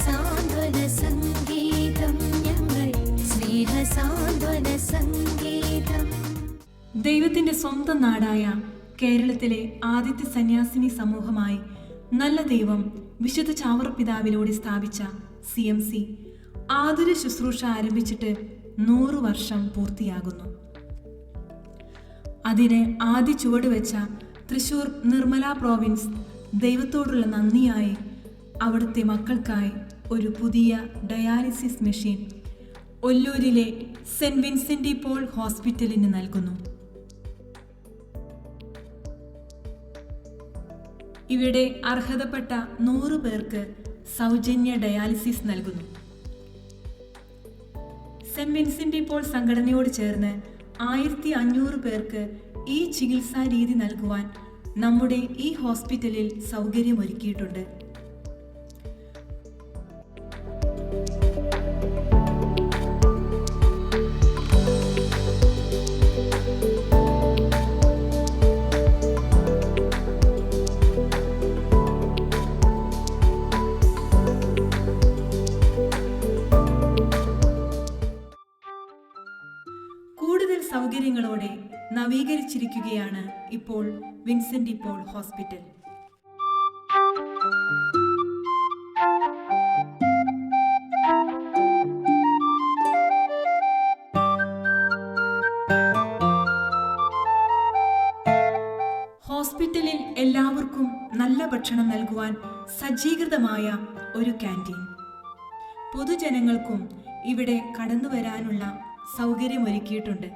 സ്നേഹസാന്ത്വന സംഗീതം ഞങ്ങൾ സ്നേഹസാന്ത്വന സംഗീതം. ദൈവത്തിന്റെ സ്വന്തം നാടായ കേരളത്തിലെ ആദ്യത്തെ സന്യാസിനി സമൂഹമായി നല്ല ദൈവം വിശുദ്ധ ചാവറപ്പിതാവിലൂടെ സ്ഥാപിച്ച CMC ആതുര ശുശ്രൂഷ ആരംഭിച്ചിട്ട് 100 വർഷം പൂർത്തിയാകുന്നു. അതിന് ആദ്യ ചുവട് വെച്ച തൃശൂർ നിർമ്മല പ്രോവിൻസ് ദൈവത്തോടുള്ള നന്ദിയായി അവിടുത്തെ മക്കൾക്കായി ഒരു പുതിയ ഡയാലിസിസ് മെഷീൻ ഒല്ലൂരിലെ സെന്റ് വിൻസെന്റ് ഡി പോൾ ഹോസ്പിറ്റലിന് നൽകുന്നു. ഇവിടെ അർഹതപ്പെട്ട 100 പേർക്ക് സൗജന്യ ഡയാലിസിസ് നൽകുന്നു. സെന്റ് വിൻസെന്റ് ഡി പോൾ സംഘടനയോട് ചേർന്ന് 1500 പേർക്ക് ഈ ചികിത്സാ രീതി നൽകുവാൻ നമ്മുടെ ഈ ഹോസ്പിറ്റലിൽ സൗകര്യമൊരുക്കിയിട്ടുണ്ട്. കൂടുതൽ സൗകര്യങ്ങളോടെ നവീകരിച്ചിരിക്കുകയാണ് ഇപ്പോൾ വിൻസെന്റ് ഡി പോൾ ഹോസ്പിറ്റൽ. ഹോസ്പിറ്റലിൽ എല്ലാവർക്കും നല്ല ഭക്ഷണം നൽകുവാൻ സജ്ജീകൃതമായ ഒരു ക്യാൻറ്റീൻ. പൊതുജനങ്ങൾക്കും ഇവിടെ കടന്നു വരാനുള്ള സൗകര്യമൊരുക്കിയിട്ടുണ്ട്.